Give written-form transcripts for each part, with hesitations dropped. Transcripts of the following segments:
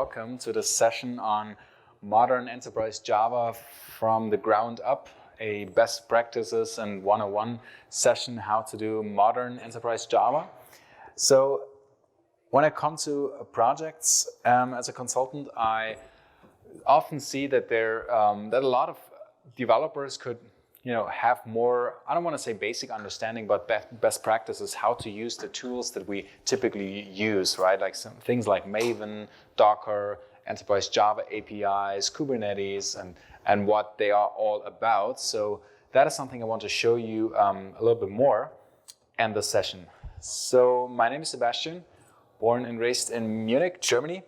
welcome to this session on modern enterprise Java from the ground up, a best practices and 101 session how to do modern enterprise Java. So when I come to projects as a consultant, I often see that that a lot of developers could have more, I don't want to say basic understanding, but best practices, how to use the tools that we typically use, right? Like some things like Maven, Docker, Enterprise Java APIs, Kubernetes, and what they are all about. So that is something I want to show you a little bit more in the session. So my name is Sebastian, born and raised in Munich, Germany,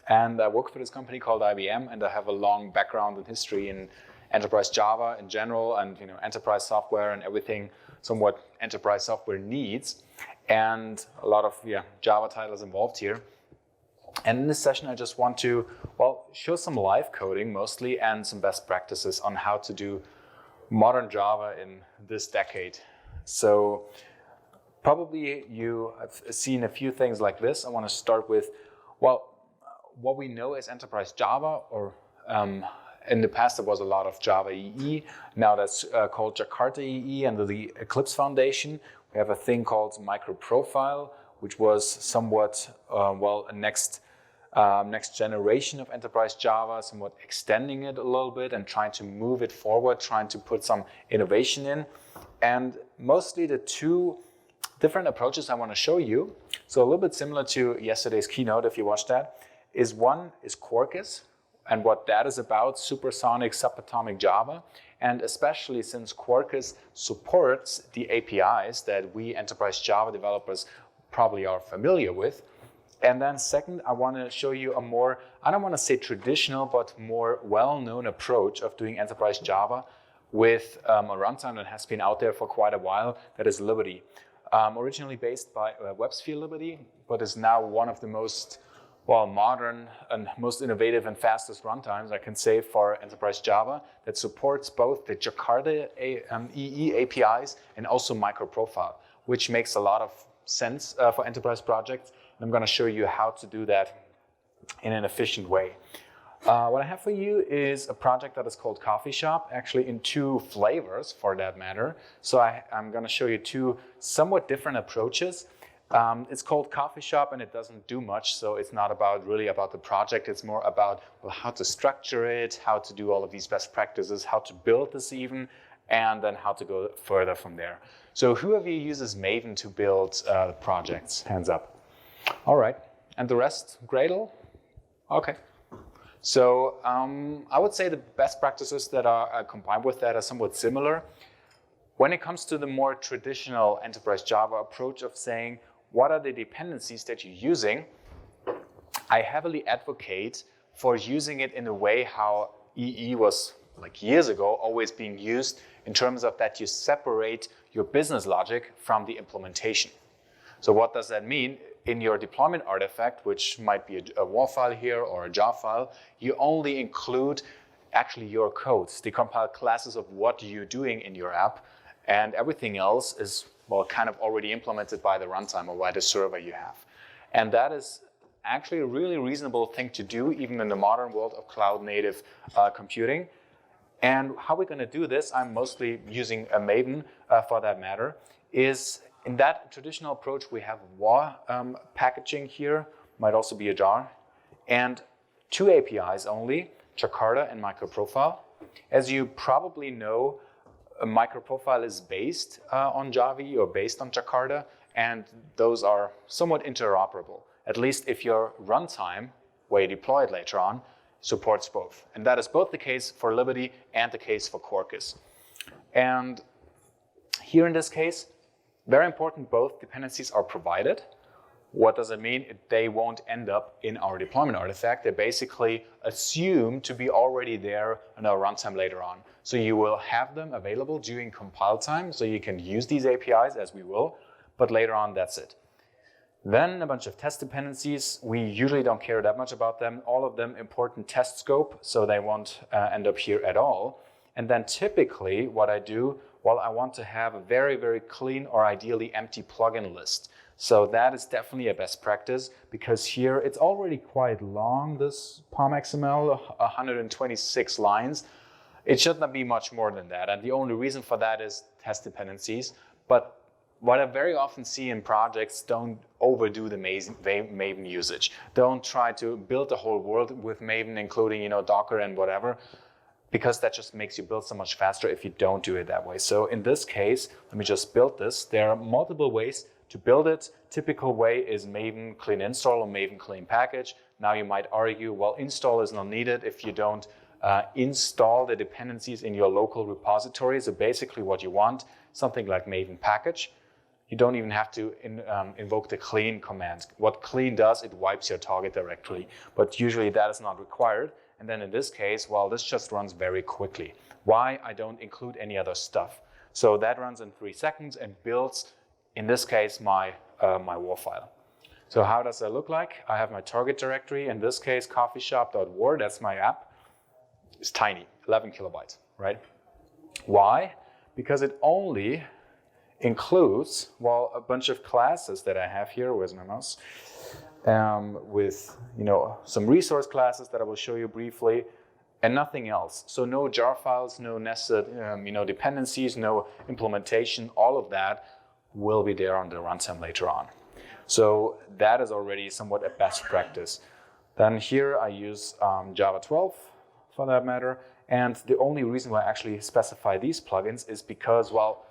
and I work for this company called IBM, and I have a long background and history in enterprise Java in general, and enterprise software and everything somewhat enterprise software needs, and a lot of Java titles involved here. And in this session, I just want to show some live coding mostly and some best practices on how to do modern Java in this decade. So probably you have seen a few things like this. I want to start with what we know as enterprise Java, or in the past, there was a lot of Java EE. Now that's called Jakarta EE under the Eclipse Foundation. We have a thing called microprofile, which was somewhat, a next generation of enterprise Java, somewhat extending it a little bit and trying to move it forward, trying to put some innovation in. And mostly the two different approaches I want to show you, so a little bit similar to yesterday's keynote, if you watched that, is one is Quarkus, and what that is about, supersonic subatomic Java. And especially since Quarkus supports the APIs that we enterprise Java developers probably are familiar with. And then second, I want to show you a more, I don't want to say traditional, but more well-known approach of doing enterprise Java with a runtime that has been out there for quite a while, that is Liberty. Originally based by WebSphere Liberty, but is now one of the most modern and most innovative and fastest runtimes I can say for enterprise Java that supports both the Jakarta EE APIs and also microprofile, which makes a lot of sense for enterprise projects. And I'm going to show you how to do that in an efficient way. What I have for you is a project that is called Coffee Shop, actually in two flavors for that matter. So I'm going to show you two somewhat different approaches. It's called Coffee Shop, and it doesn't do much, so it's not really about the project. It's more about how to structure it, how to do all of these best practices, how to build this even, and then how to go further from there. So who of you uses Maven to build projects? Hands up. All right. And the rest, Gradle? Okay. So I would say the best practices that are combined with that are somewhat similar. When it comes to the more traditional enterprise Java approach of saying, what are the dependencies that you're using? I heavily advocate for using it in a way how EE was like years ago always being used, in terms of that you separate your business logic from the implementation. So what does that mean? In your deployment artifact, which might be a WAR file here or a jar file, you only include actually your codes, the compiled classes of what you're doing in your app, and everything else is kind of already implemented by the runtime or by the server you have. And that is actually a really reasonable thing to do, even in the modern world of cloud-native computing. And how we're going to do this, I'm mostly using a Maven for that matter, is in that traditional approach, we have WAR packaging here, might also be a jar, and two APIs only, Jakarta and microprofile. As you probably know, a microprofile is based on Java or based on Jakarta, and those are somewhat interoperable, at least if your runtime, where you deploy it later on, supports both. And that is both the case for Liberty and the case for Quarkus. And here in this case, very important, both dependencies are provided. What does it mean? They won't end up in our deployment artifact. They're basically assumed to be already there in our runtime later on. So you will have them available during compile time, so you can use these APIs as we will, but later on, that's it. Then a bunch of test dependencies. We usually don't care that much about them. All of them important test scope, so they won't end up here at all. And then typically what I do, Well, I want to have a very, very clean or ideally empty plugin list. So that is definitely a best practice, because here it's already quite long, this POM XML, 126 lines. It should not be much more than that. And the only reason for that is test dependencies. But what I very often see in projects, don't overdo the Maven usage. Don't try to build the whole world with Maven, including Docker and whatever, because that just makes you build so much faster if you don't do it that way. So in this case, let me just build this. There are multiple ways to build it. Typical way is Maven clean install or Maven clean package. Now you might argue, well, install is not needed if you don't install the dependencies in your local repository. So basically what you want, something like Maven package. You don't even have to invoke the clean command. What clean does, it wipes your target directory, but usually that is not required. And then in this case, well, this just runs very quickly. Why? I don't include any other stuff. So that runs in 3 seconds and builds, in this case, my war file. So how does that look like? I have my target directory, in this case, coffeeshop.war, that's my app. It's tiny, 11 kilobytes, right? Why? Because it only includes, well, a bunch of classes that I have here. Where's my mouse? With some resource classes that I will show you briefly, and nothing else. So no jar files, no nested dependencies, no implementation. All of that will be there on the runtime later on. So that is already somewhat a best practice. Then here I use Java 12 for that matter. And the only reason why I actually specify these plugins is because, well,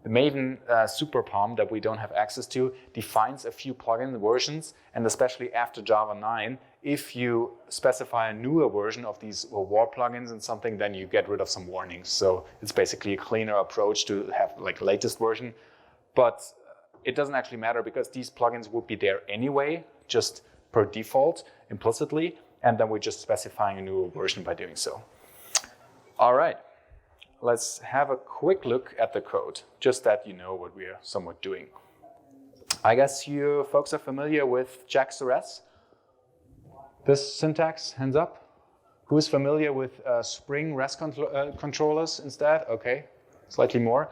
the Maven Super POM that we don't have access to defines a few plugin versions, and especially after Java 9, if you specify a newer version of these war plugins and something, then you get rid of some warnings. So it's basically a cleaner approach to have like latest version. But it doesn't actually matter because these plugins would be there anyway, just per default, implicitly, and then we're just specifying a newer version by doing so. All right. Let's have a quick look at the code, just that you know what we are somewhat doing. I guess you folks are familiar with JAX-RS. This syntax, hands up. Who's familiar with Spring REST controllers instead? Okay, slightly more.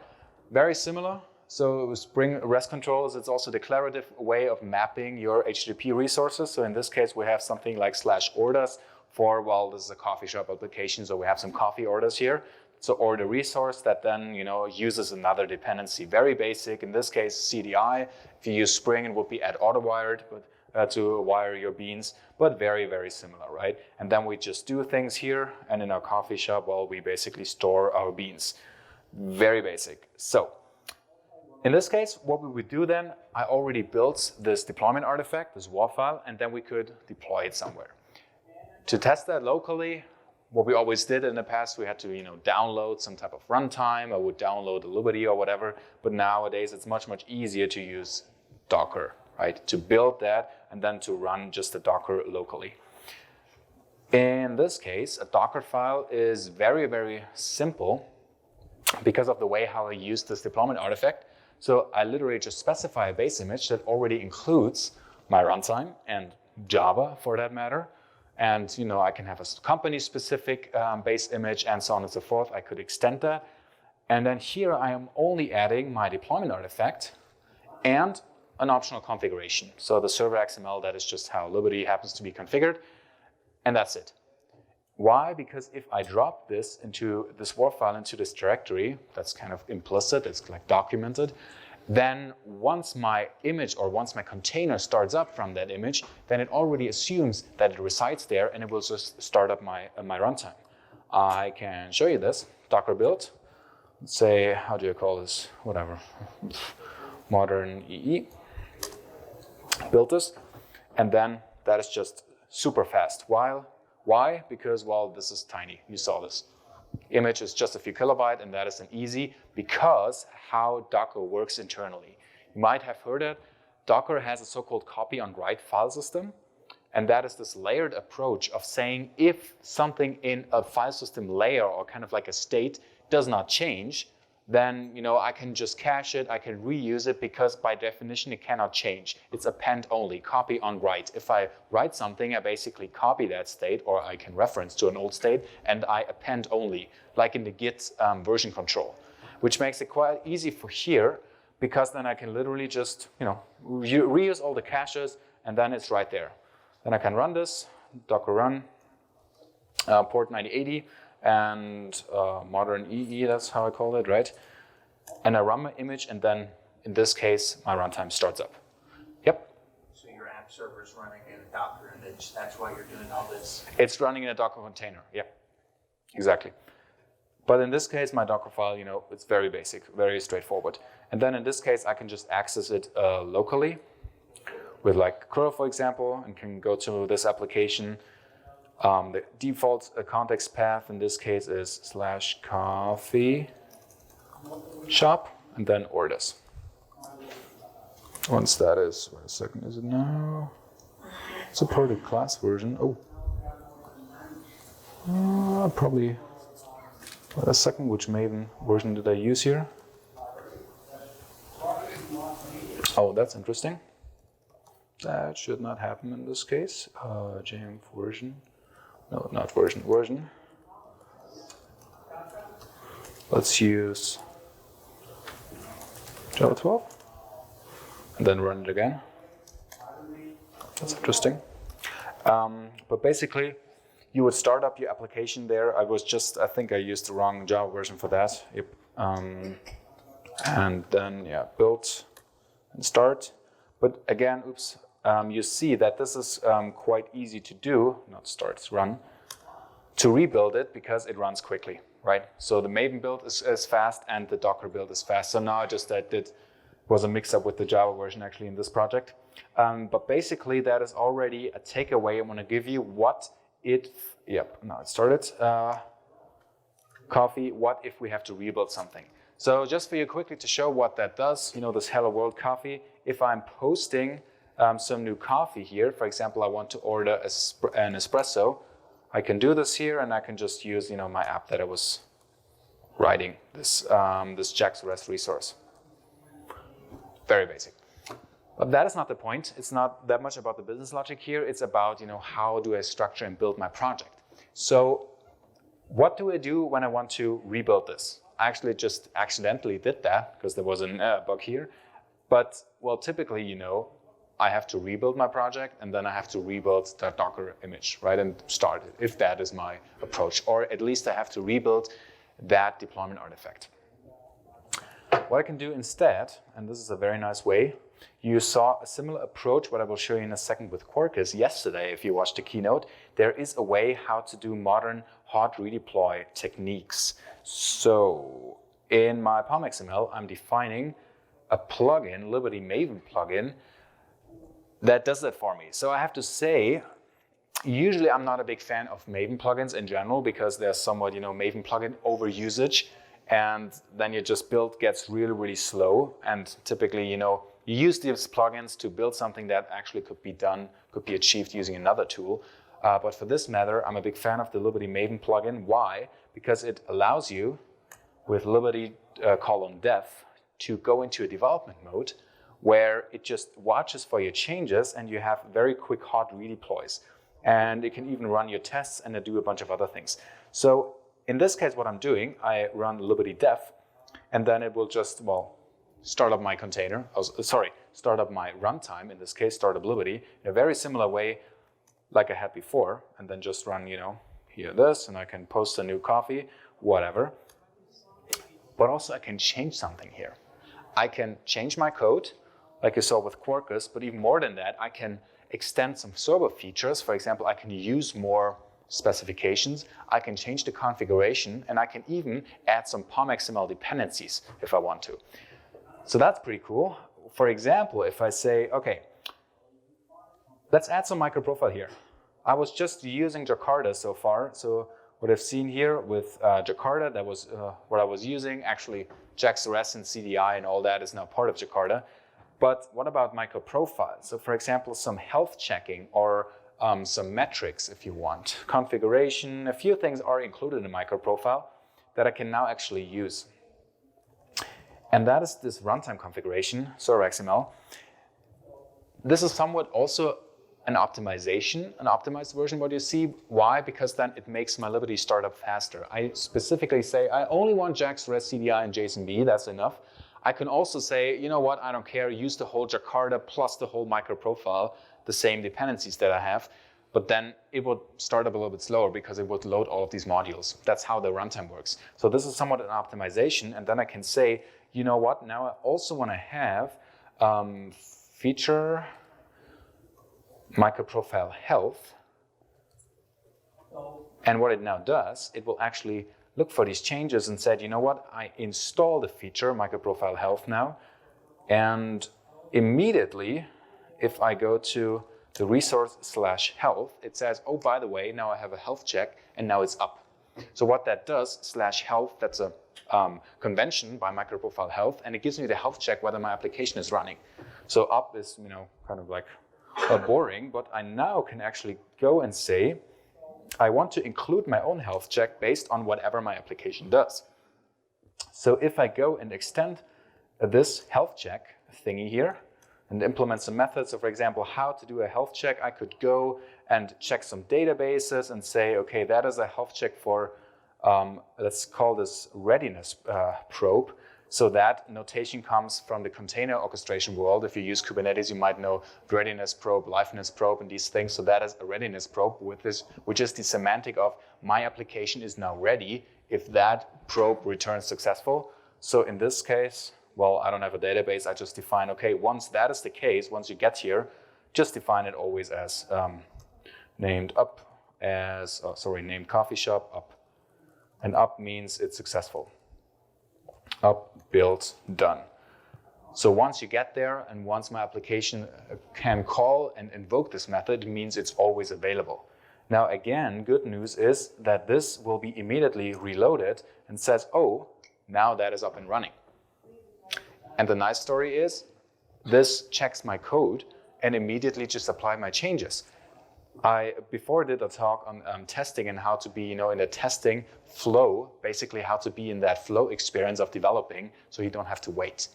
Very similar. So with Spring REST controllers, it's also a declarative way of mapping your HTTP resources. So in this case, we have something like /orders for, well, this is a coffee shop application, so we have some coffee orders here. So order resource that then uses another dependency. Very basic. In this case, CDI. If you use Spring, it would be add autowired, but to wire your beans. But very, very similar, right? And then we just do things here, and in our coffee shop, well, we basically store our beans. Very basic. So in this case, what we would do then, I already built this deployment artifact, this WAR file, and then we could deploy it somewhere. To test that locally, what we always did in the past, we had to download some type of runtime. I would download a Liberty or whatever. But nowadays, it's much, much easier to use Docker, right? To build that and then to run just the Docker locally. In this case, a Docker file is very, very simple because of the way how I use this deployment artifact. So I literally just specify a base image that already includes my runtime and Java for that matter. And I can have a company-specific base image and so on and so forth. I could extend that. And then here I am only adding my deployment artifact and an optional configuration. So the server XML, that is just how Liberty happens to be configured. And that's it. Why? Because if I drop this war file into this directory, that's kind of implicit, it's like documented, then once my image or once my container starts up from that image, then it already assumes that it resides there and it will just start up my runtime. I can show you this, Docker build. Let's say, how do you call this? Whatever, modern EE. Built this, and then that is just super fast. Why? Because, well, this is tiny, you saw this. Image is just a few kilobytes, and that is an easy because how Docker works internally. You might have heard it. Docker has a so-called copy on write file system, and that is this layered approach of saying if something in a file system layer or kind of like a state does not change, then I can just cache it, I can reuse it because by definition it cannot change. It's append only, copy on write. If I write something, I basically copy that state or I can reference to an old state and I append only, like in the Git version control. which makes it quite easy for here, because then I can literally just, reuse all the caches, and then it's right there. Then I can run this, docker run, port 9080, and modern EE, that's how I call it, right? And I run my image, and then, in this case, my runtime starts up. Yep? So your app server is running in a Docker image, that's why you're doing all this? It's running in a Docker container, yeah, exactly. But in this case, my Docker file, it's very basic, very straightforward. And then in this case, I can just access it locally with like curl, for example, and can go to this application. The default context path in this case is /coffee shop, and then orders. Once that is, wait a second, is it now? Supported class version, probably, wait a second, which Maven version did I use here? Oh, that's interesting. That should not happen in this case. JM version, no, not version. Let's use Java 12, and then run it again. That's interesting. But basically, you would start up your application there. I think I used the wrong Java version for that. Yep. And then, build and start. But again, you see that this is quite easy to do, not start, it's run, to rebuild it because it runs quickly, right? So the Maven build is fast and the Docker build is fast. So now that was a mix-up with the Java version actually in this project. But basically that is already a takeaway I want to give you now it started. Coffee, what if we have to rebuild something? So just for you quickly to show what that does, this Hello World coffee, if I'm posting some new coffee here, for example, I want to order an espresso, I can do this here and I can just use my app that I was writing, this Jax REST resource. Very basic. But that is not the point. It's not that much about the business logic here. It's about how do I structure and build my project. So what do I do when I want to rebuild this? I actually just accidentally did that because there was a bug here. But well, typically, I have to rebuild my project and then I have to rebuild that Docker image, right? And start it, if that is my approach. Or at least I have to rebuild that deployment artifact. What I can do instead, and this is a very nice way, you saw a similar approach, what I will show you in a second with Quarkus yesterday, if you watched the keynote. There is a way how to do modern hot redeploy techniques. So in my POM.XML, I'm defining a plugin, Liberty Maven plugin, that does that for me. So I have to say, usually I'm not a big fan of Maven plugins in general because there's somewhat, Maven plugin overusage, and then your build gets really, really slow. And typically, you use these plugins to build something that actually could be achieved using another tool. But for this matter, I'm a big fan of the Liberty Maven plugin. Why? Because it allows you, with Liberty :dev, to go into a development mode where it just watches for your changes and you have very quick hot redeploys. And it can even run your tests and do a bunch of other things. So in this case, what I'm doing, I run Liberty dev, and then it will just, start up my container, start up my runtime, in this case, start up Liberty, in a very similar way like I had before, and then just run, here this, and I can post a new coffee, whatever. But also I can change something here. I can change my code, like you saw with Quarkus, but even more than that, I can extend some server features. For example, I can use more specifications, I can change the configuration, and I can even add some POM.XML dependencies if I want to. So that's pretty cool. For example, if I say, okay, let's add some microprofile here. I was just using Jakarta so far, so what I've seen here with Jakarta, that was what I was using. Actually, Jax REST and CDI and all that is now part of Jakarta. But what about microprofiles? So for example, some health checking or some metrics if you want. Configuration, a few things are included in microprofile that I can now actually use. And that is this runtime configuration, server XML. This is somewhat also an optimization, an optimized version, what you see. Why? Because then it makes my Liberty startup faster. I specifically say, I only want JAX, REST CDI, and JSONB, that's enough. I can also say, you know what, I don't care, use the whole Jakarta plus the whole microprofile, the same dependencies that I have, but then it would start up a little bit slower because it would load all of these modules. That's how the runtime works. So this is somewhat an optimization, and then I can say, you know what, now I also want to have feature microprofile health. And what it now does, it will actually look for these changes and said, you know what, I install the feature microprofile health now, and immediately, if I go to the resource/health, it says, oh, by the way, now I have a health check, and now it's up. So what that does, /health, that's a convention by microprofile health, and it gives me the health check whether my application is running. So up is, you know, kind of like boring, but I now can actually go and say, I want to include my own health check based on whatever my application does. So if I go and extend this health check thingy here and implement some methods, so for example, how to do a health check, I could go and check some databases and say, okay, that is a health check for, let's call this readiness probe. So that notation comes from the container orchestration world. If you use Kubernetes, you might know readiness probe, liveness probe, and these things. So that is a readiness probe with this, which is the semantic of my application is now ready if that probe returns successful. So in this case, well, I don't have a database. I just define, okay, once that is the case, once you get here, just define it always as named up as, named coffee shop up. And up means it's successful. Up, built, done. So once you get there and once my application can call and invoke this method, it means it's always available. Now again, good news is that this will be immediately reloaded and says, oh, now that is up and running. And the nice story is this checks my code and immediately just apply my changes. I before did a talk on testing and how to be, in a testing flow, basically how to be in that flow experience of developing so you don't have to wait.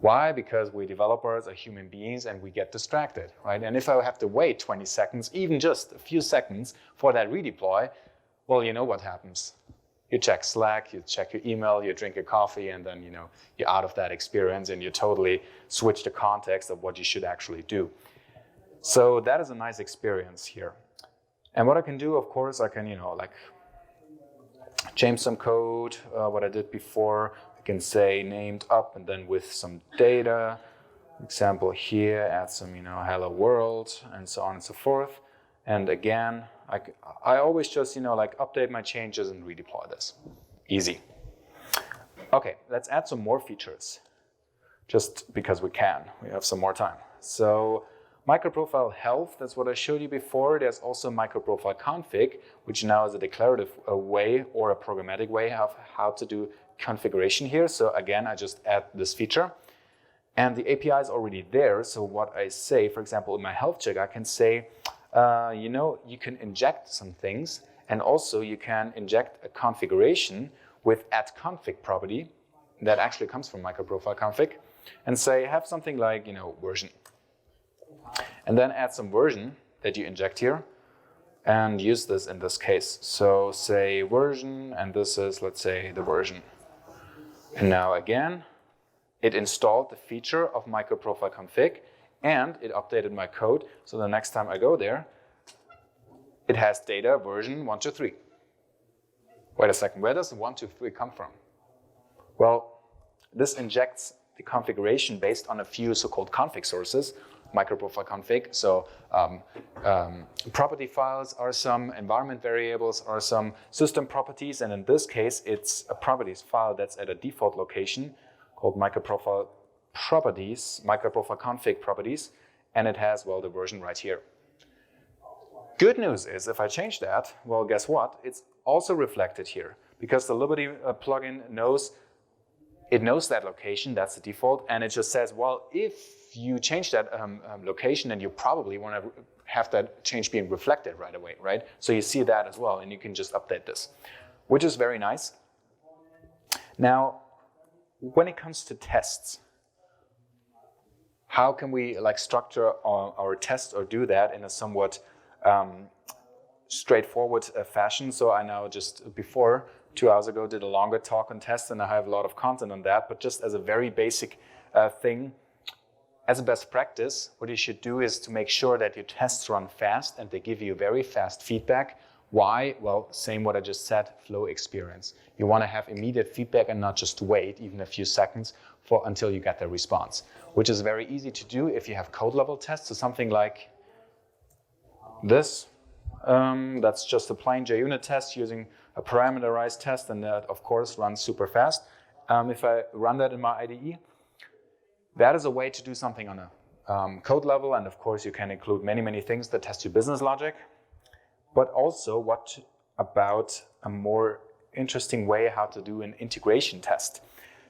Why? Because we developers are human beings and we get distracted, right? And if I have to wait 20 seconds, even just a few seconds for that redeploy, well, you know what happens. You check Slack, you check your email, you drink a coffee, and then, you're out of that experience and you totally switch the context of what you should actually do. So that is a nice experience here. And what I can do, of course, I can, change some code, what I did before. I can say named up and then with some data. Example here, add some, hello world, and so on and so forth. And again, I always just, update my changes and redeploy this. Easy. Okay, let's add some more features. Just because we can. We have some more time. So microprofile health, that's what I showed you before. There's also microprofile config, which now is a declarative way or a programmatic way of how to do configuration here. So again, I just add this feature. And the API is already there. So what I say, for example, in my health check, I can say, you can inject some things. And also you can inject a configuration with add config property that actually comes from microprofile config. And say, have something like, version. And then add some version that you inject here and use this in this case. So say version, and this is, let's say, the version. And now again, it installed the feature of microprofile config and it updated my code. So the next time I go there, it has data version 123. Wait a second, where does the 123 come from? Well, this injects the configuration based on a few so-called config sources. Microprofile config, so property files are some, environment variables are some, system properties, and in this case, it's a properties file that's at a default location called microprofile properties, microprofile config properties, and it has, well, the version right here. Good news is, if I change that, well, guess what? It's also reflected here, because the Liberty plugin knows that location, that's the default, and it just says, well, if you change that location, and you probably want to have that change being reflected right away, right? So you see that as well, and you can just update this, which is very nice. Now, when it comes to tests, how can we like structure our test or do that in a somewhat straightforward fashion? So I now just before 2 hours ago did a longer talk on tests, and I have a lot of content on that, but just as a very basic thing, as a best practice, what you should do is to make sure that your tests run fast and they give you very fast feedback. Why? Well, same what I just said, flow experience. You want to have immediate feedback and not just wait even a few seconds until you get the response, which is very easy to do if you have code level tests. So something like this, that's just a plain JUnit test using a parameterized test, and that of course runs super fast. If I run that in my IDE, that is a way to do something on a code level, and of course you can include many things that test your business logic. But also, what about a more interesting way how to do an integration test?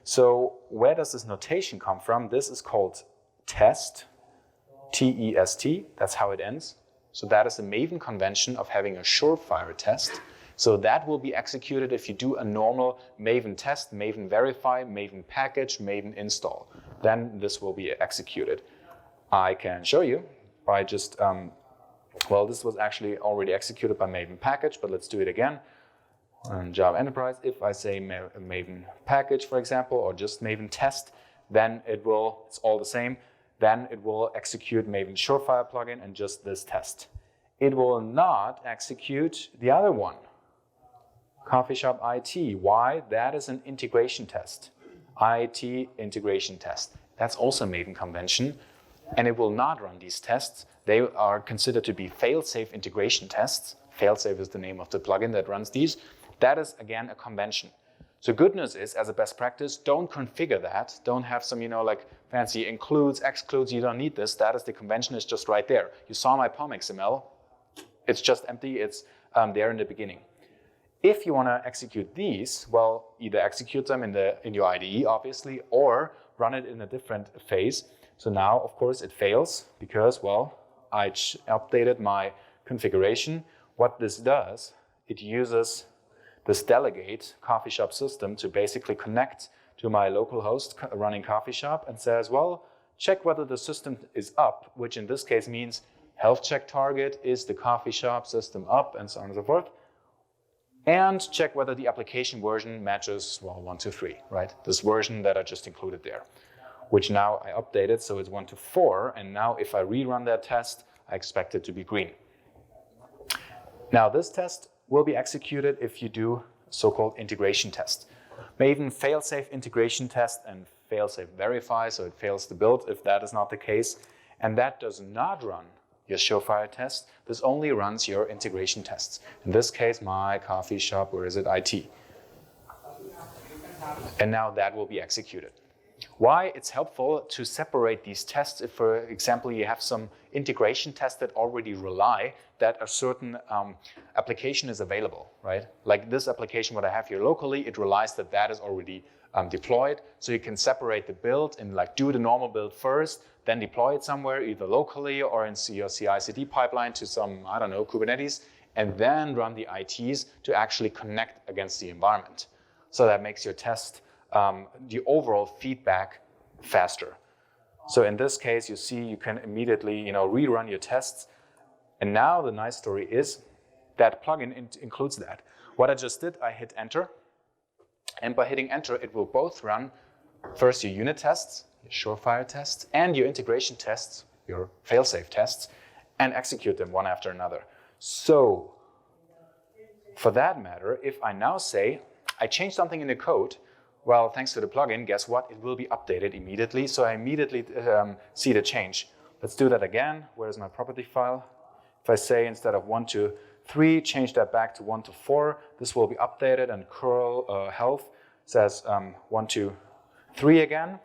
So where does this notation come from? This is called test, T-E-S-T, that's how it ends. So that is the Maven convention of having a surefire test. So that will be executed if you do a normal Maven test, Maven verify, Maven package, Maven install. Then this will be executed. I can show you by just, well, this was actually already executed by Maven package, but let's do it again. On Java Enterprise, if I say Maven package, for example, or just Maven test, then it will, it's all the same, then it will execute Maven surefire plugin and just this test. It will not execute the other one, Coffee Shop IT. Why? That is an integration test. IT integration test. That's also a Maven convention, and it will not run these tests. They are considered to be fail-safe integration tests. Fail-safe is the name of the plugin that runs these. That is, again, a convention. So good news is, as a best practice, don't configure that. Don't have some, like fancy includes, excludes. You don't need this. That is, the convention is just right there. You saw my POM XML. It's just empty. It's there in the beginning. If you want to execute these, well, either execute them in your IDE, obviously, or run it in a different phase. So now, of course, it fails because, well, I updated my configuration. What this does, it uses this delegate coffee shop system to basically connect to my local host running coffee shop and says, well, check whether the system is up, which in this case means health check target, is the coffee shop system up, and so on and so forth. And check whether the application version matches, well, 1.2.3, right? This version that I just included there, which now I updated, so it's 1.2.4, and now if I rerun that test, I expect it to be green. Now this test will be executed if you do so-called integration test. Maven fail-safe integration test and fail-safe verify, so it fails the build if that is not the case. And that does not run your surefire test. This only runs your integration tests. In this case, my coffee shop, where is it, IT. And now that will be executed. Why it's helpful to separate these tests if, for example, you have some integration tests that already rely that a certain application is available, right? Like this application, what I have here locally, it relies that that is already deployed. So you can separate the build and like do the normal build first, then deploy it somewhere, either locally or in your CI/CD pipeline to some, I don't know, Kubernetes, and then run the ITs to actually connect against the environment. So that makes your test, the overall feedback faster. So in this case, you see you can immediately rerun your tests. And now the nice story is that plugin includes that. What I just did, I hit enter. And by hitting enter, it will both run first your unit tests, your surefire tests, and your integration tests, your fail-safe tests, and execute them one after another. So for that matter, if I now say, I changed something in the code, well, thanks to the plugin, guess what? It will be updated immediately. So I immediately see the change. Let's do that again. Where's my property file? If I say instead of 1.2.3, change that back to 1.2.4, this will be updated, and curl health says 1.2.3 again.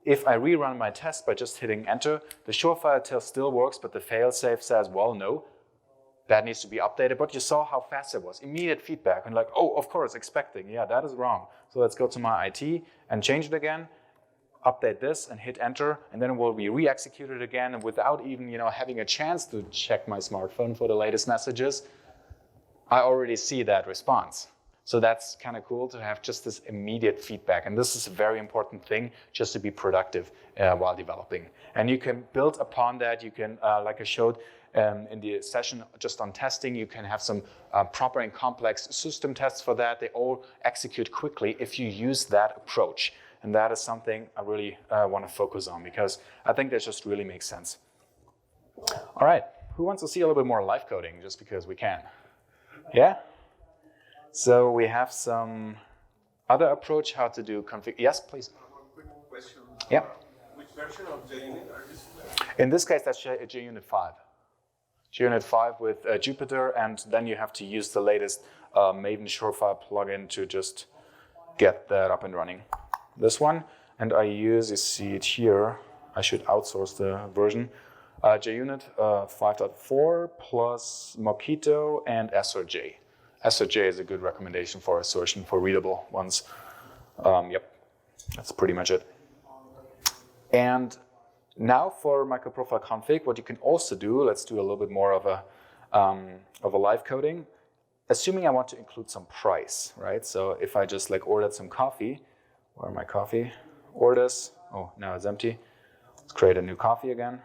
If I rerun my test by just hitting enter, the surefire test still works, but the failsafe says, well, no, that needs to be updated. But you saw how fast it was. Immediate feedback, and like, oh, of course, expecting. Yeah, that is wrong. So let's go to my IT and change it again, update this and hit enter, and then it will be re-executed again, and without even having a chance to check my smartphone for the latest messages, I already see that response. So that's kind of cool to have just this immediate feedback. And this is a very important thing just to be productive while developing. And you can build upon that. You can, like I showed in the session just on testing, you can have some proper and complex system tests for that. They all execute quickly if you use that approach. And that is something I really want to focus on because I think that just really makes sense. All right, who wants to see a little bit more live coding just because we can? Yeah? So we have some other approach how to do config. Yes, please. One quick question. Yeah. Which version of JUnit are you using? In this case, that's JUnit 5. JUnit 5 with Jupyter, and then you have to use the latest Maven Surefire plugin to just get that up and running. This one, and I use, you see it here, I should outsource the version, JUnit 5.4 plus Mockito and SRJ. SRJ is a good recommendation for assertion for readable ones. Yep, that's pretty much it. And now for microprofile config, what you can also do, let's do a little bit more of a live coding. Assuming I want to include some price, right? So if I just like ordered some coffee, where are my coffee orders? Oh, now it's empty. Let's create a new coffee again.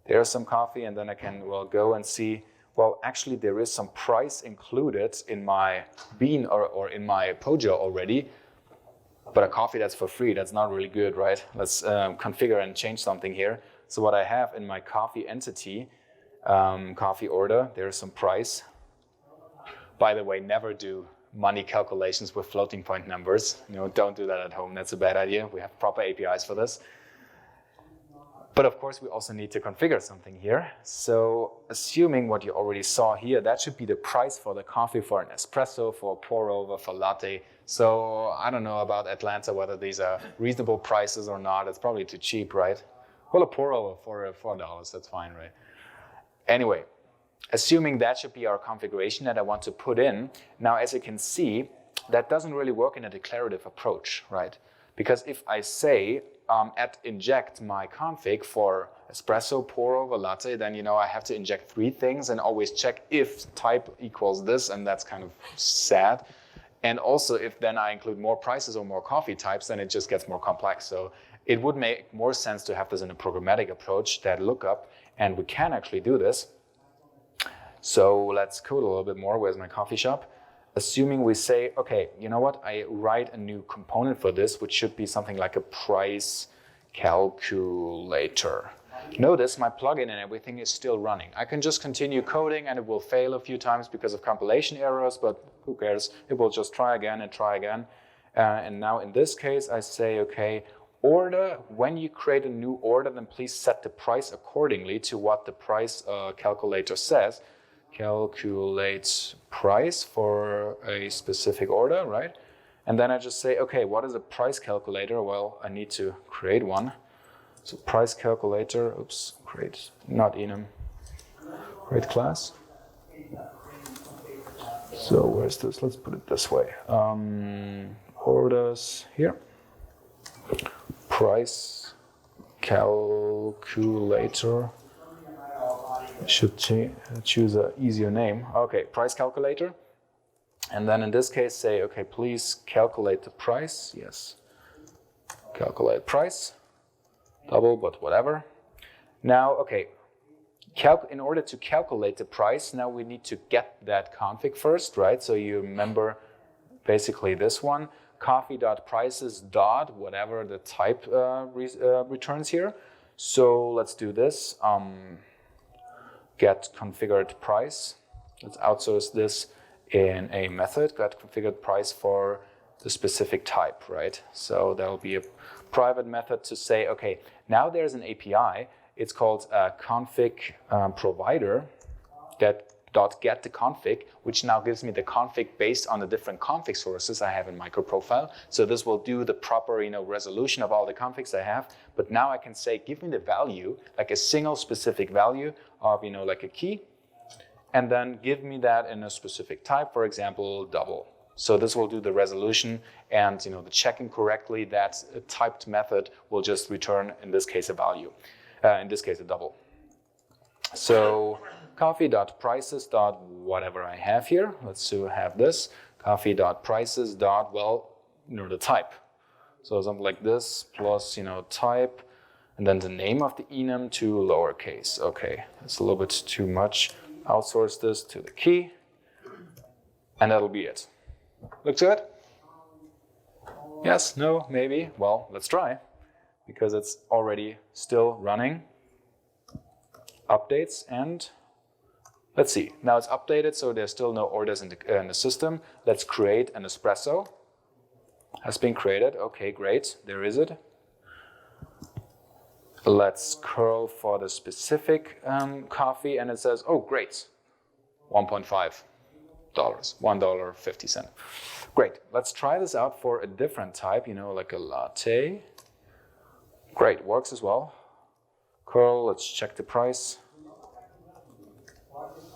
There's some coffee, and then I can go and see, well, actually there is some price included in my bean or in my Pojo already, but a coffee that's for free, that's not really good, right? Let's configure and change something here. So what I have in my coffee entity, coffee order, there's some price. By the way, never do money calculations with floating point numbers. Don't do that at home, that's a bad idea. We have proper APIs for this. But of course, we also need to configure something here. So assuming what you already saw here, that should be the price for the coffee for an espresso, for a pour over, for latte. So I don't know about Atlanta, whether these are reasonable prices or not. It's probably too cheap, right? Well, a pour over for $4, that's fine, right? Anyway, assuming that should be our configuration that I want to put in. Now, as you can see, that doesn't really work in a declarative approach, right? Because if I say, inject my config for espresso, pour over, latte, then I have to inject 3 things and always check if type equals this, and that's kind of sad. And also if then I include more prices or more coffee types, then it just gets more complex. So it would make more sense to have this in a programmatic approach, that lookup, and we can actually do this. So let's code a little bit more. Where's my coffee shop? Assuming we say, okay, you know what? I write a new component for this, which should be something like a price calculator. Notice my plugin and everything is still running. I can just continue coding and it will fail a few times because of compilation errors, but who cares? It will just try again and try again. And now in this case, I say, okay, order, when you create a new order, then please set the price accordingly to what the price calculator says. Calculate price for a specific order, right? And then I just say, okay, what is a price calculator? Well, I need to create one. So price calculator, oops, create, not enum, create class. So where's this? Let's put it this way. Orders here. Price calculator. Should choose an easier name. Okay, price calculator. And then in this case say, okay, please calculate the price. Yes, calculate price. Double, but whatever. Now, okay, in order to calculate the price, now we need to get that config first, right? So you remember basically this one, coffee.prices dot whatever the type returns here. So let's do this. Get configured price. Let's outsource this in a method, get configured price for the specific type, right? So there'll be a private method to say, okay, now there's an API. It's called config provider get the config, which now gives me the config based on the different config sources I have in microprofile. So this will do the proper, resolution of all the configs I have. But now I can say, give me the value, like a single specific value of, like a key, and then give me that in a specific type, for example, double. So this will do the resolution and, the checking correctly. That typed method will just return, in this case, a value. In this case, a double. So coffee.prices.whatever I have here. Let's have this. coffee.prices dot, well, the type. So something like this plus, type, and then the name of the enum to lowercase. Okay, that's a little bit too much. Outsource this to the key, and that'll be it. Looks good? Yes, no, maybe? Well, let's try, because it's already still running. Updates, and let's see. Now it's updated, so there's still no orders in the system. Let's create an espresso. Has been created. Okay, great. There is it. Let's curl for the specific coffee, and it says, oh, great, $1.5, $1.50. Great. Let's try this out for a different type, like a latte. Great, works as well. Curl, let's check the price.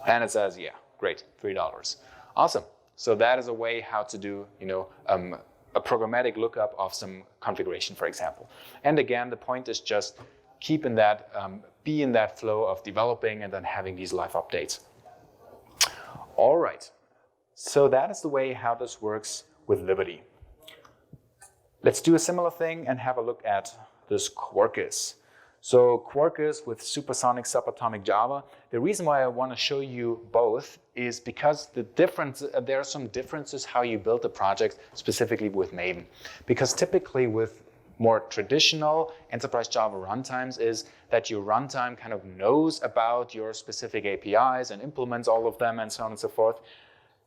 And it says, yeah, great, $3. Awesome. So that is a way how to do, a programmatic lookup of some configuration, for example. And again, the point is just keep in that, be in that flow of developing and then having these live updates. All right. So that is the way how this works with Liberty. Let's do a similar thing and have a look at this Quarkus. So Quarkus with supersonic subatomic Java. The reason why I want to show you both is because there are some differences how you build the project specifically with Maven. Because typically with more traditional enterprise Java runtimes is that your runtime kind of knows about your specific APIs and implements all of them and so on and so forth.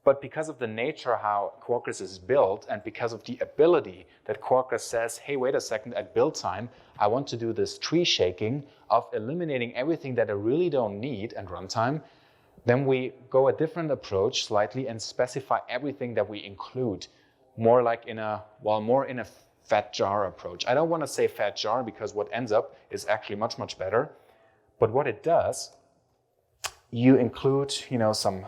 But because of the nature how Quarkus is built and because of the ability that Quarkus says, hey, wait a second, at build time, I want to do this tree shaking of eliminating everything that I really don't need at runtime, then we go a different approach slightly and specify everything that we include, more like in a fat jar approach. I don't want to say fat jar because what ends up is actually much, much better. But what it does, you include, some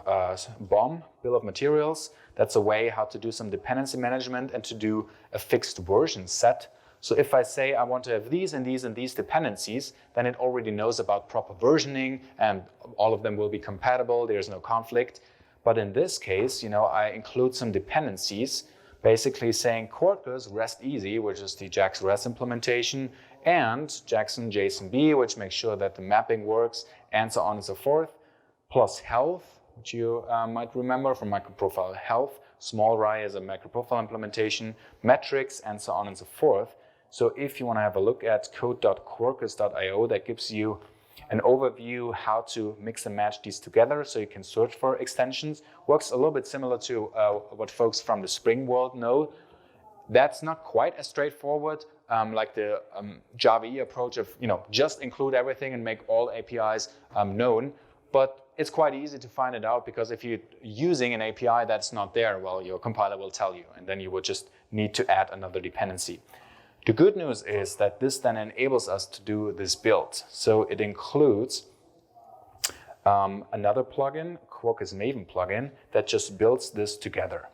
BOM, bill of materials. That's a way how to do some dependency management and to do a fixed version set. So if I say I want to have these and these and these dependencies, then it already knows about proper versioning and all of them will be compatible. There's no conflict. But in this case, I include some dependencies, basically saying Quarkus rest easy, which is the JAX REST implementation, and Jackson JSONB, which makes sure that the mapping works, and so on and so forth, plus health, which you might remember from microprofile health. Small RAI is a microprofile implementation, metrics, and so on and so forth. So if you want to have a look at code.quarkus.io, that gives you an overview how to mix and match these together so you can search for extensions. Works a little bit similar to what folks from the Spring world know. That's not quite as straightforward like the Java EE approach of just include everything and make all APIs known. But it's quite easy to find it out because if you're using an API that's not there, well, your compiler will tell you, and then you will just need to add another dependency. The good news is that this then enables us to do this build. So it includes another plugin, Quarkus Maven plugin, that just builds this together.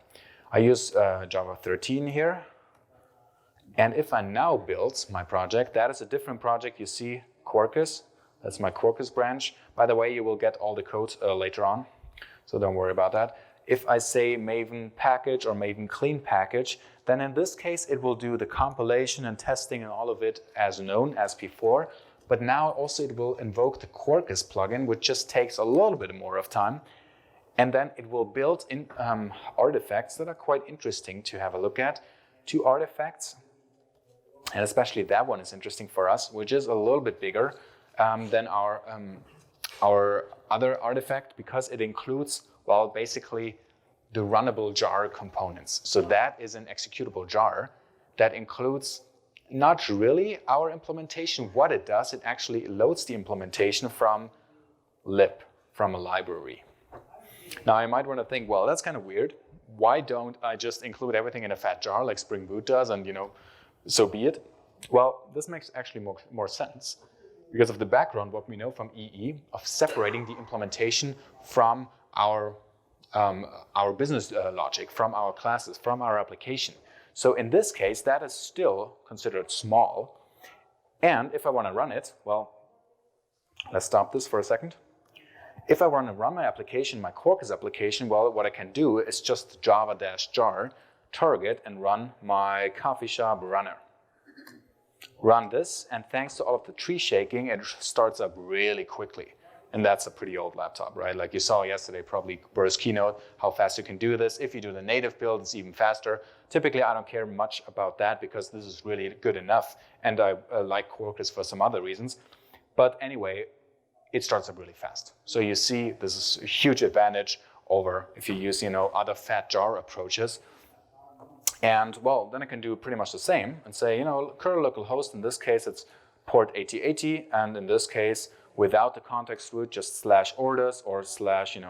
I use Java 13 here. And if I now build my project, that is a different project. You see Quarkus, that's my Quarkus branch. By the way, you will get all the code later on, so don't worry about that. If I say Maven package or Maven clean package, then in this case, it will do the compilation and testing and all of it as known as before. But now also it will invoke the Quarkus plugin, which just takes a little bit more of time. And then it will build in artifacts that are quite interesting to have a look at. 2 artifacts, and especially that one is interesting for us, which is a little bit bigger than our other artifact because it includes, well, basically the runnable jar components. So that is an executable jar that includes not really our implementation. What it does, it actually loads the implementation from lib, from a library. Now you might want to think, well, that's kind of weird. Why don't I just include everything in a fat jar like Spring Boot does and, so be it? Well, this makes actually more sense because of the background, what we know from EE of separating the implementation from our business logic, from our classes, from our application. So in this case, that is still considered small. And if I want to run it, well, let's stop this for a second. If I want to run my application, my Quarkus application, well, what I can do is just java-jar target and run my coffee shop runner. Run this, and thanks to all of the tree shaking, it starts up really quickly. And that's a pretty old laptop, right? Like you saw yesterday, probably Burr's keynote, how fast you can do this. If you do the native build, it's even faster. Typically, I don't care much about that because this is really good enough. And I like Quarkus for some other reasons. But anyway, it starts up really fast. So you see, this is a huge advantage over if you use, other fat jar approaches. And well, then I can do pretty much the same and say, curl localhost, in this case, it's port 8080. And in this case, without the context root, just /orders or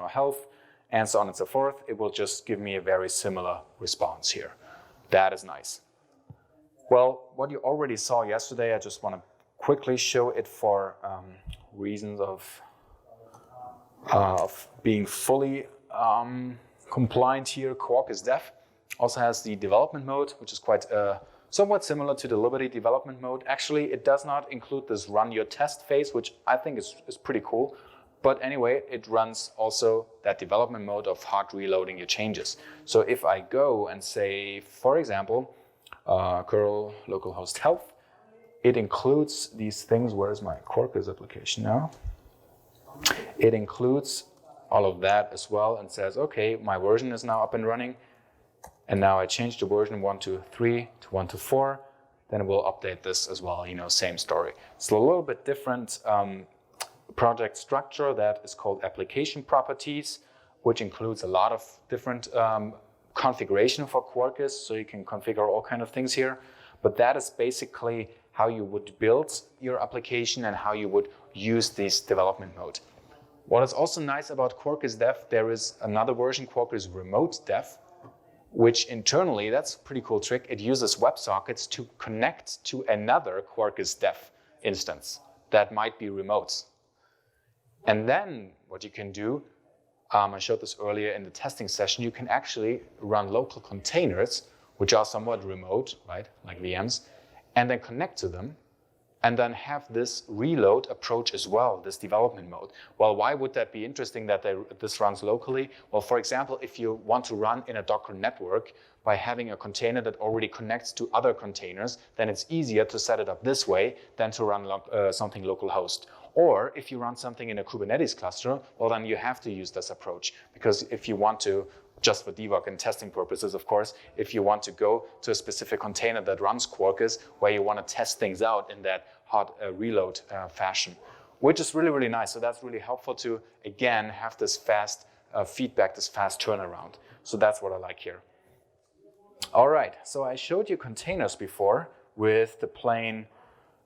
/ health, and so on and so forth. It will just give me a very similar response here. That is nice. Well, what you already saw yesterday, I just want to quickly show it for reasons of being fully compliant here. Quarkus Dev also has the development mode, which is quite somewhat similar to the Liberty development mode. Actually, it does not include this run your test phase, which I think is pretty cool. But anyway, it runs also that development mode of hard reloading your changes. So if I go and say, for example, curl localhost health, it includes these things. Where's my Quarkus application now? It includes all of that as well and says, okay, my version is now up and running. And now I change the version 1.2.3 to 1.2.4, then it will update this as well, same story. It's a little bit different project structure that is called application properties, which includes a lot of different configuration for Quarkus, so you can configure all kind of things here. But that is basically how you would build your application and how you would use this development mode. What is also nice about Quarkus Dev, there is another version, Quarkus Remote Dev, which internally, that's a pretty cool trick. It uses WebSockets to connect to another Quarkus Dev instance that might be remote. And then what you can do, I showed this earlier in the testing session, you can actually run local containers, which are somewhat remote, right, like VMs, and then connect to them, and then have this reload approach as well, this development mode. Well, why would that be interesting that this runs locally? Well, for example, if you want to run in a Docker network by having a container that already connects to other containers, then it's easier to set it up this way than to run something localhost. Or if you run something in a Kubernetes cluster, well, then you have to use this approach. Because if you want to, just for debug and testing purposes, of course, if you want to go to a specific container that runs Quarkus, where you want to test things out in that hot reload fashion, which is really, really nice. So that's really helpful to, again, have this fast feedback, this fast turnaround. So that's what I like here. All right, so I showed you containers before with the plain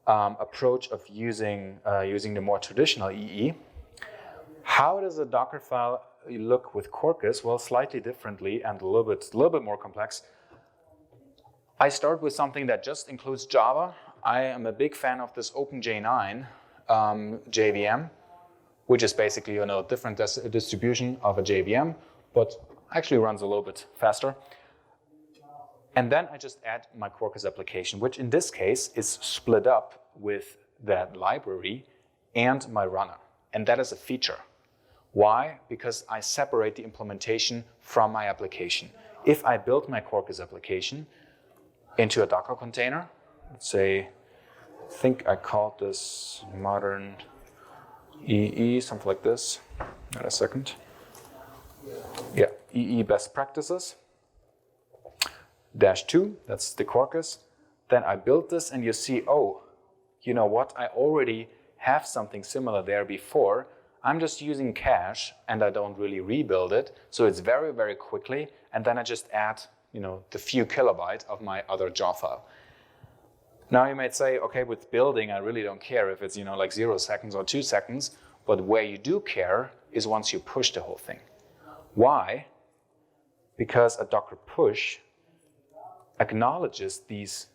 approach of using the more traditional EE. How does a Docker file look with Quarkus? Well, slightly differently and a little bit more complex. I start with something that just includes Java. I am a big fan of this OpenJ9 JVM, which is basically a different distribution of a JVM, but actually runs a little bit faster. And then I just add my Quarkus application, which in this case is split up with that library and my runner. And that is a feature. Why? Because I separate the implementation from my application. If I build my Quarkus application into a Docker container, let's say, I think I called this modern EE, something like this. Wait a second. Yeah, EE best practices. -2, that's the Quarkus. Then I build this and you see, oh, you know what? I already have something similar there before. I'm just using cache and I don't really rebuild it. So it's very, very quickly. And then I just add, the few kilobytes of my other jar file. Now you might say, okay, with building, I really don't care if it's, like 0 seconds or 2 seconds. But where you do care is once you push the whole thing. Why? Because a Docker push acknowledges these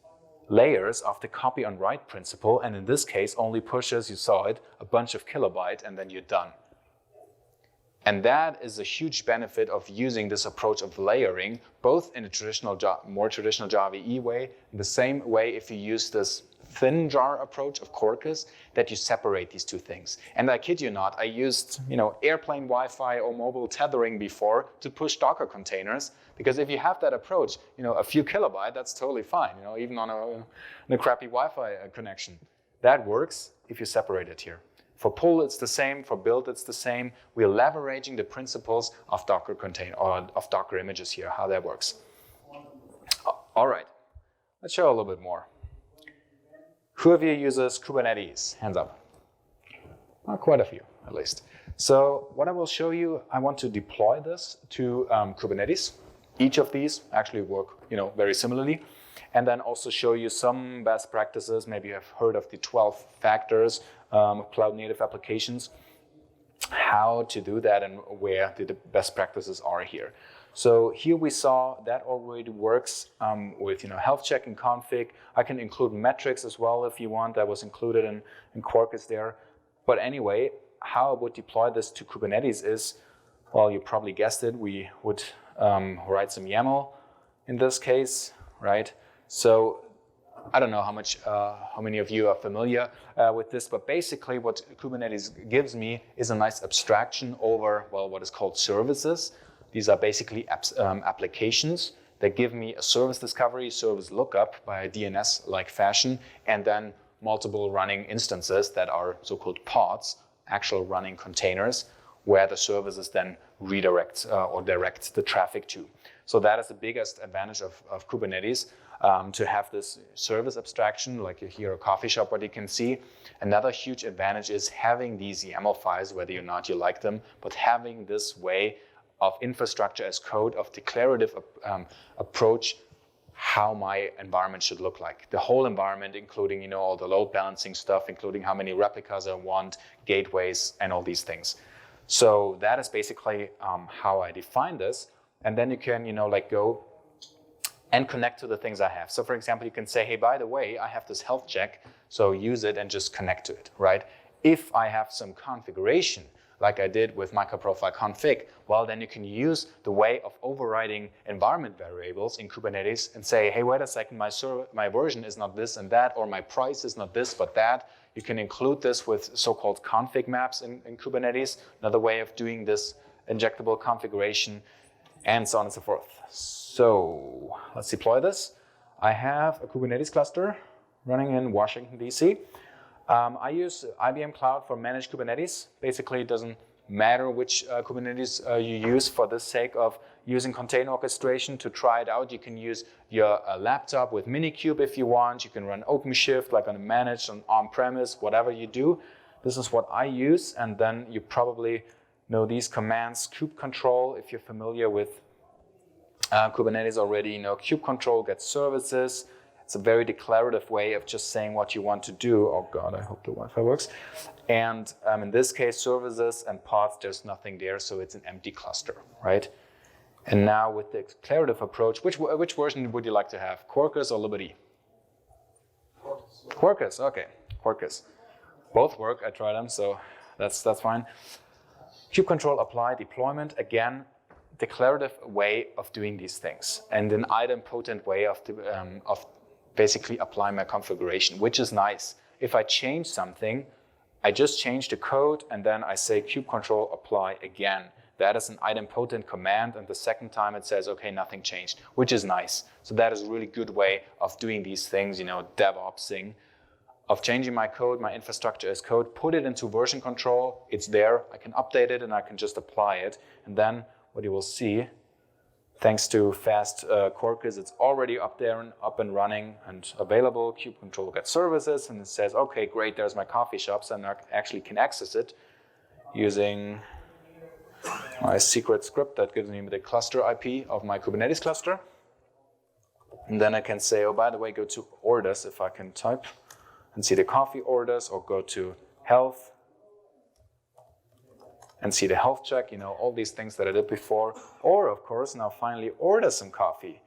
layers of the copy on write principle, and in this case only pushes, you saw it, a bunch of kilobyte, and then you're done. And that is a huge benefit of using this approach of layering, both in a more traditional Java EE way, in the same way if you use this thin jar approach of Quarkus that you separate these two things. And I kid you not, I used airplane Wi-Fi or mobile tethering before to push Docker containers, because if you have that approach, a few kilobyte, that's totally fine, even on a crappy Wi-Fi connection. That works if you separate it here. For pull, it's the same. For build, it's the same. We're leveraging the principles of Docker container or of Docker images here, how that works. All right, let's show a little bit more. Who of you uses Kubernetes? Hands up. Quite a few, at least. So what I will show you, I want to deploy this to Kubernetes. Each of these actually work, very similarly. And then also show you some best practices. Maybe you have heard of the 12 factors of cloud native applications, how to do that and where the best practices are here. So here we saw that already works with health check and config. I can include metrics as well if you want. That was included in Quarkus there. But anyway, how I would deploy this to Kubernetes is, well, you probably guessed it. We would write some YAML in this case, right? So I don't know how many of you are familiar with this, but basically what Kubernetes gives me is a nice abstraction over, well, what is called services. These are basically applications that give me a service discovery, service lookup by a DNS-like fashion, and then multiple running instances that are so-called pods, actual running containers, where the services then redirect or direct the traffic to. So that is the biggest advantage of Kubernetes, to have this service abstraction, like here a coffee shop, what you can see. Another huge advantage is having these YAML files, whether or not you like them, but having this way of infrastructure as code, of declarative approach, how my environment should look like. The whole environment, including all the load balancing stuff, including how many replicas I want, gateways, and all these things. So that is basically how I define this. And then you can go and connect to the things I have. So for example, you can say, hey, by the way, I have this health check, so use it and just connect to it, right? If I have some configuration, like I did with microprofile config, well, then you can use the way of overriding environment variables in Kubernetes and say, hey, wait a second, my version is not this and that, or my price is not this but that. You can include this with so-called config maps in Kubernetes, another way of doing this injectable configuration, and so on and so forth. So let's deploy this. I have a Kubernetes cluster running in Washington, DC. I use IBM Cloud for managed Kubernetes. Basically, it doesn't matter which Kubernetes you use for the sake of using container orchestration. To try it out, you can use your laptop with Minikube if you want. You can run OpenShift, like on a managed, on-premise, whatever you do. This is what I use. And then you probably know these commands. Kube control, if you're familiar with Kubernetes already, kube control gets services. It's a very declarative way of just saying what you want to do. Oh God, I hope the Wi-Fi works. And in this case, services and pods, there's nothing there, so it's an empty cluster, right? And now with the declarative approach, which version would you like to have? Quarkus or Liberty? Quarkus, okay, Quarkus. Both work, I tried them, so that's fine. Kube control, apply, deployment, again, declarative way of doing these things, and an idempotent way of basically apply my configuration, which is nice. If I change something, I just change the code and then I say kube control apply again. That is an idempotent command, and the second time it says, okay, nothing changed, which is nice. So that is a really good way of doing these things, DevOpsing, of changing my code, my infrastructure as code, put it into version control, it's there, I can update it and I can just apply it. And then what you will see, thanks to fast Quarkus, it's already up there and up and running and available. Kube control gets services, and it says, okay, great, there's my coffee shops, and I actually can access it using my secret script that gives me the cluster IP of my Kubernetes cluster. And then I can say, oh, by the way, go to orders, if I can type and see the coffee orders, or go to health and see the health check, all these things that I did before. Or, of course, now finally order some coffee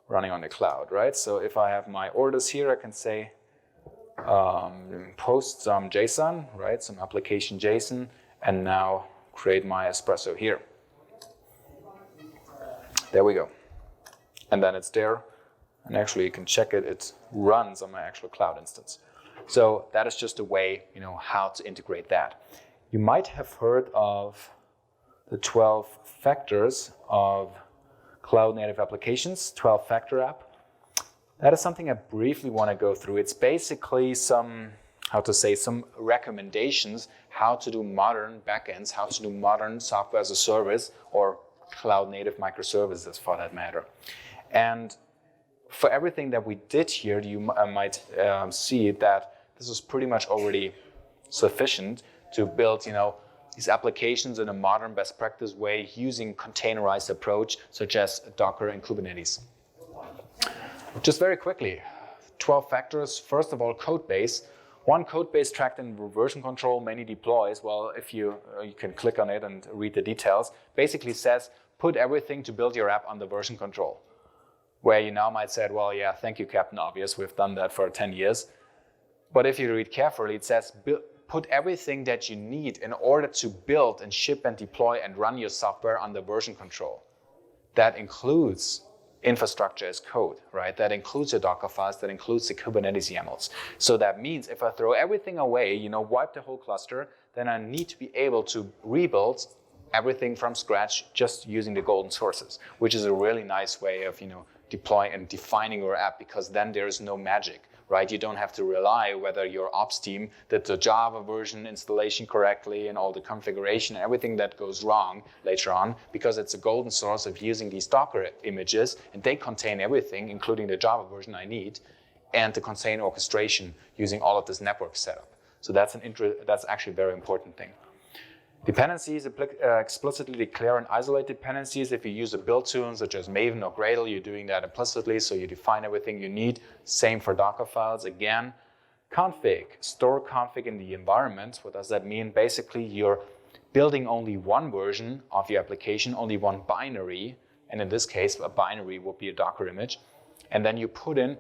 running on the cloud, right? So if I have my orders here, I can say post some JSON, right? Some application JSON, and now create my espresso here. There we go. And then it's there. And actually, you can check it. It runs on my actual cloud instance. So that is just a way, how to integrate that. You might have heard of the 12 factors of cloud native applications, 12-factor app. That is something I briefly want to go through. It's basically some recommendations how to do modern backends, how to do modern software as a service or cloud native microservices for that matter. And for everything that we did here, you might see that this is pretty much already sufficient to build, these applications in a modern best practice way using containerized approach such as Docker and Kubernetes. Just very quickly, 12 factors. First of all, code base. One code base tracked in version control, many deploys. Well, if you can click on it and read the details, basically says put everything to build your app under version control. Where you now might say, well, yeah, thank you, Captain Obvious. We've done that for 10 years. But if you read carefully, it says put everything that you need in order to build and ship and deploy and run your software under version control. That includes infrastructure as code, right? That includes your Docker files, that includes the Kubernetes YAMLs. So that means if I throw everything away, wipe the whole cluster, then I need to be able to rebuild everything from scratch just using the golden sources, which is a really nice way of, deploying and defining your app, because then there is no magic, right? You don't have to rely whether your ops team did the Java version installation correctly and all the configuration and everything that goes wrong later on, because it's a golden source of using these Docker images, and they contain everything, including the Java version I need, and the container orchestration using all of this network setup. So that's actually a very important thing. Dependencies, explicitly declare and isolate dependencies. If you use a build tool such as Maven or Gradle, you're doing that implicitly, so you define everything you need. Same for Docker files. Again, config, store config in the environment. What does that mean? Basically, you're building only one version of your application, only one binary, and in this case, a binary would be a Docker image, and then you put in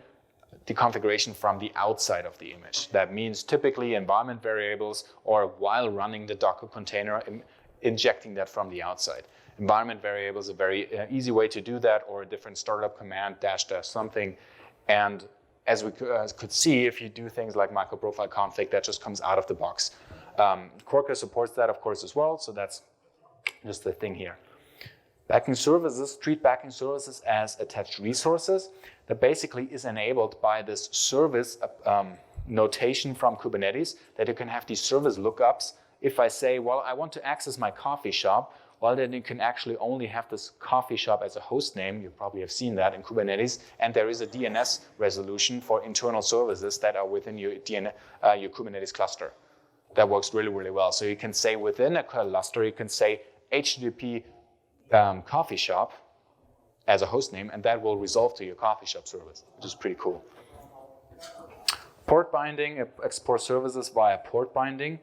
the configuration from the outside of the image. That means typically environment variables, or while running the Docker container, injecting that from the outside. Environment variables is a very easy way to do that, or a different startup command, -- something. And as we could see, if you do things like microprofile config, that just comes out of the box. Quarkus supports that, of course, as well, so that's just the thing here. Backing services, treat backing services as attached resources. That basically is enabled by this service notation from Kubernetes, that you can have these service lookups. If I say, well, I want to access my coffee shop, well, then you can actually only have this coffee shop as a host name. You probably have seen that in Kubernetes. And there is a DNS resolution for internal services that are within your Kubernetes cluster. That works really, really well. So you can say within a cluster, you can say HTTP coffee shop as a host name, and that will resolve to your coffee shop service, which is pretty cool. Port binding, export services via port binding.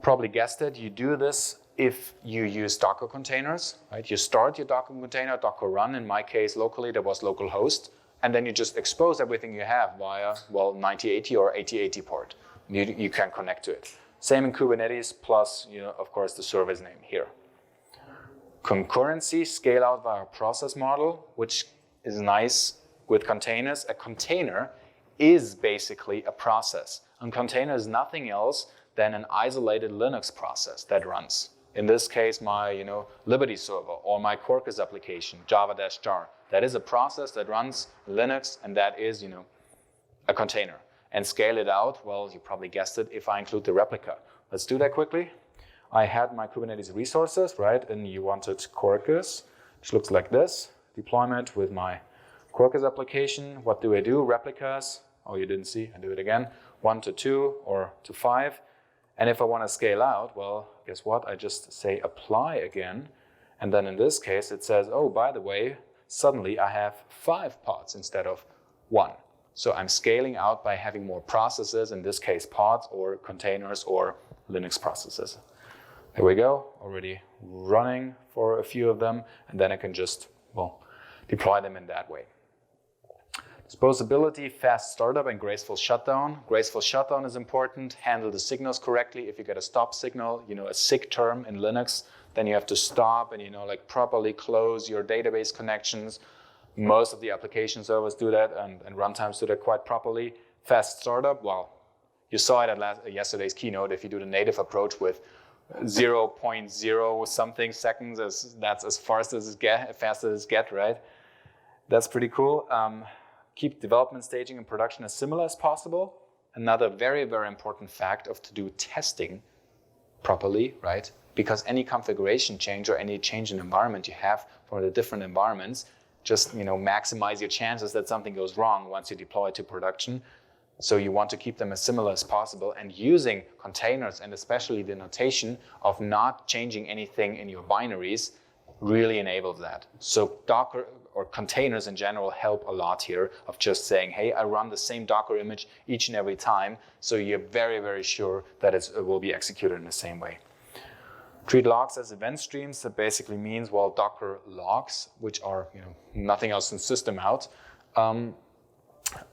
Probably guessed it, you do this if you use Docker containers, right? You start your Docker container, Docker run, in my case locally there was localhost, and then you just expose everything you have via, 9080 or 8080 port. You can connect to it. Same in Kubernetes, plus, of course, the service name here. Concurrency, scale out via process model, which is nice with containers. A container is basically a process. A container is nothing else than an isolated Linux process that runs. In this case, my Liberty server or my Quarkus application, java-jar. That is a process that runs Linux, and that is a container. And scale it out, well, you probably guessed it, if I include the replica. Let's do that quickly. I had my Kubernetes resources, right? And you wanted Quarkus, which looks like this. Deployment with my Quarkus application. What do I do? Replicas. Oh, you didn't see. I do it again. 1 to 2 or to 5. And if I want to scale out, well, guess what? I just say apply again. And then in this case, it says, oh, by the way, suddenly I have 5 pods instead of 1. So I'm scaling out by having more processes, in this case pods or containers or Linux processes. Here we go, already running for a few of them, and then I can just, deploy them in that way. Disposability, fast startup, and graceful shutdown. Graceful shutdown is important. Handle the signals correctly. If you get a stop signal, a SIG term in Linux, then you have to stop and properly close your database connections. Most of the application servers do that, and runtimes do that quite properly. fast startup, well, you saw it at yesterday's keynote. If you do the native approach with 0.0 something seconds, that's as fast as it gets, right? That's pretty cool. Keep development staging and production as similar as possible. Another very, very important fact of to do testing properly, right? Because any configuration change or any change in environment you have for the different environments, just maximize your chances that something goes wrong once you deploy it to production. So you want to keep them as similar as possible, and using containers and especially the notation of not changing anything in your binaries really enables that. So Docker or containers in general help a lot here of just saying, hey, I run the same Docker image each and every time, so you're very, very sure that it will be executed in the same way. Treat logs as event streams. That basically means, well, Docker logs, which are nothing else than system out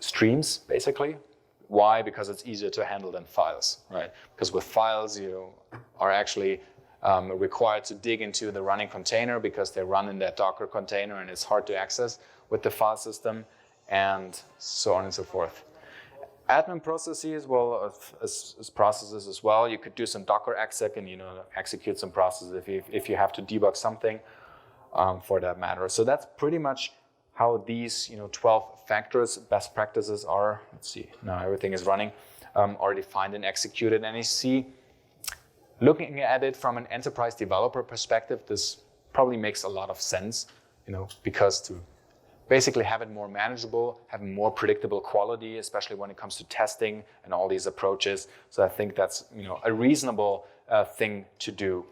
streams, basically. Why? Because it's easier to handle than files, right? Because with files, you are actually required to dig into the running container because they run in that Docker container and it's hard to access with the file system, and so on and so forth. Admin processes, well, as processes as well, you could do some Docker exec and execute some processes if you have to debug something for that matter. So that's pretty much how these 12 factors, best practices are. Let's see, now everything is running, are defined and executed. And you see, looking at it from an enterprise developer perspective, this probably makes a lot of sense, because to basically have it more manageable, have more predictable quality, especially when it comes to testing and all these approaches. So I think that's a reasonable thing to do.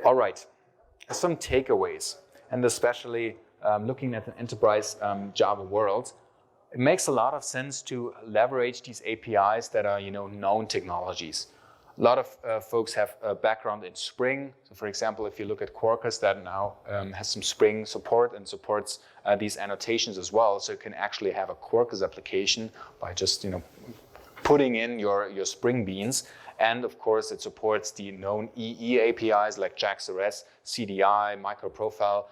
All right, some takeaways, and especially looking at the enterprise Java world, it makes a lot of sense to leverage these APIs that are known technologies. A lot of folks have a background in Spring. So for example, if you look at Quarkus, that now has some Spring support and supports these annotations as well. So you can actually have a Quarkus application by just putting in your Spring beans. And of course, it supports the known EE APIs like JAX-RS, CDI, microprofile.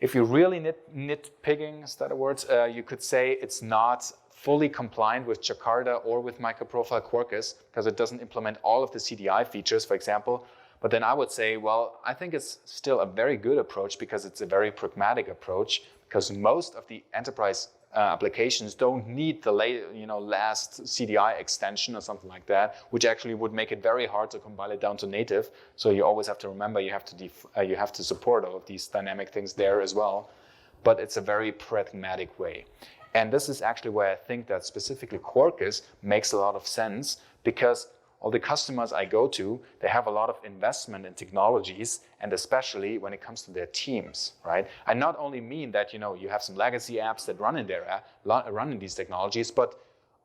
If you're really nitpicking, is that a word? You could say it's not fully compliant with Jakarta or with microprofile Quarkus because it doesn't implement all of the CDI features, for example. But then I would say, well, I think it's still a very good approach because it's a very pragmatic approach, because most of the enterprise applications don't need the last CDI extension or something like that, which actually would make it very hard to compile it down to native. So you always have to remember you have to support all of these dynamic things there as well. But it's a very pragmatic way. And this is actually where I think that specifically Quarkus makes a lot of sense, because all the customers I go to, they have a lot of investment in technologies, and especially when it comes to their teams, right? I not only mean that you have some legacy apps that run in these technologies, but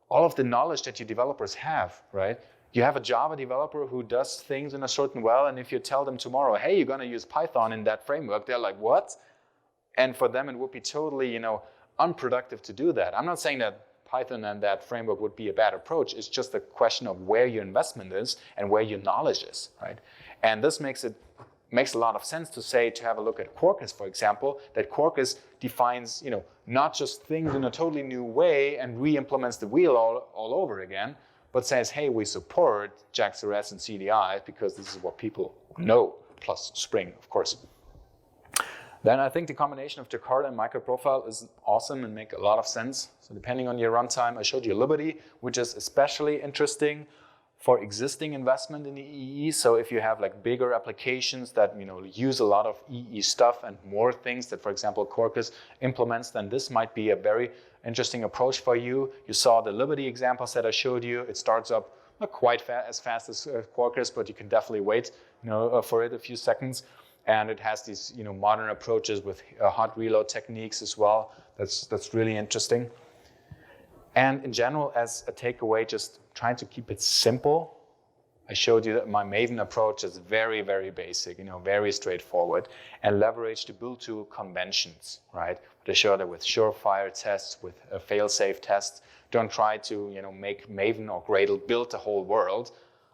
all of the knowledge that your developers have, right? You have a Java developer who does things in a certain way, and if you tell them tomorrow, hey, you're going to use Python in that framework, they're like, what? And for them, it would be totally, unproductive to do that. I'm not saying that Python and that framework would be a bad approach. It's just a question of where your investment is and where your knowledge is, right? And this makes a lot of sense to have a look at Quarkus, for example, that Quarkus defines, not just things in a totally new way and re-implements the wheel all over again, but says, hey, we support JAX-RS and CDI because this is what people know, plus Spring, of course. Then I think the combination of Jakarta and microprofile is awesome and make a lot of sense. So depending on your runtime, I showed you Liberty, which is especially interesting for existing investment in the EE. So if you have like bigger applications that use a lot of EE stuff and more things that, for example, Quarkus implements, then this might be a very interesting approach for you. You saw the Liberty examples that I showed you. It starts up not quite as fast as Quarkus, but you can definitely wait for it a few seconds. And it has these modern approaches with hot reload techniques as well. That's really interesting. And in general, as a takeaway, just trying to keep it simple. I showed you that my Maven approach is very, very basic, very straightforward, and leverage the build tool conventions, right? They show that with surefire tests, with a fail-safe test. Don't try to make Maven or Gradle build the whole world.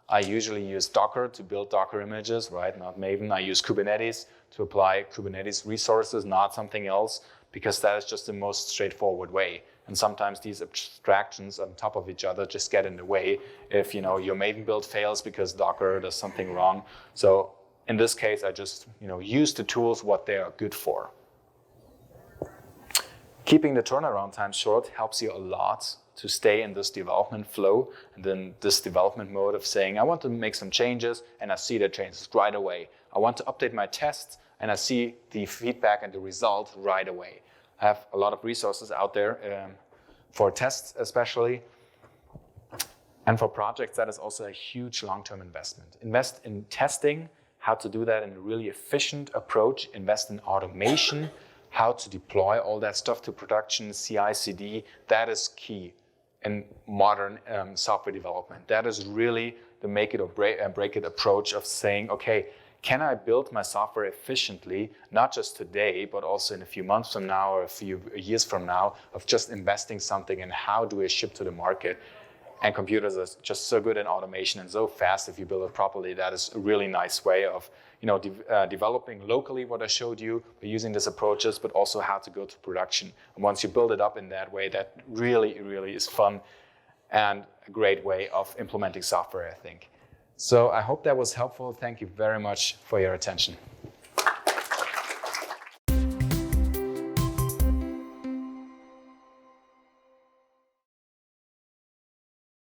I usually use Docker to build Docker images, right? Not Maven. I use Kubernetes to apply Kubernetes resources, not something else, because that is just the most straightforward way. And sometimes these abstractions on top of each other just get in the way if your Maven build fails because Docker does something wrong. So in this case, I just use the tools what they are good for. Keeping the turnaround time short helps you a lot to stay in this development flow and then this development mode of saying, I want to make some changes and I see the changes right away. I want to update my tests and I see the feedback and the result right away. I have a lot of resources out there for tests especially. And for projects, that is also a huge long-term investment. Invest in testing, how to do that in a really efficient approach. Invest in automation, how to deploy all that stuff to production, CI/CD. That is key in modern software development. That is really the make it or break it approach of saying, okay, can I build my software efficiently, not just today, but also in a few months from now or a few years from now, of just investing something and how do I ship to the market? And computers are just so good in automation and so fast if you build it properly. That is a really nice way of developing locally what I showed you by using these approaches, but also how to go to production. And once you build it up in that way, that really, really is fun and a great way of implementing software, I think. So I hope that was helpful. Thank you very much for your attention.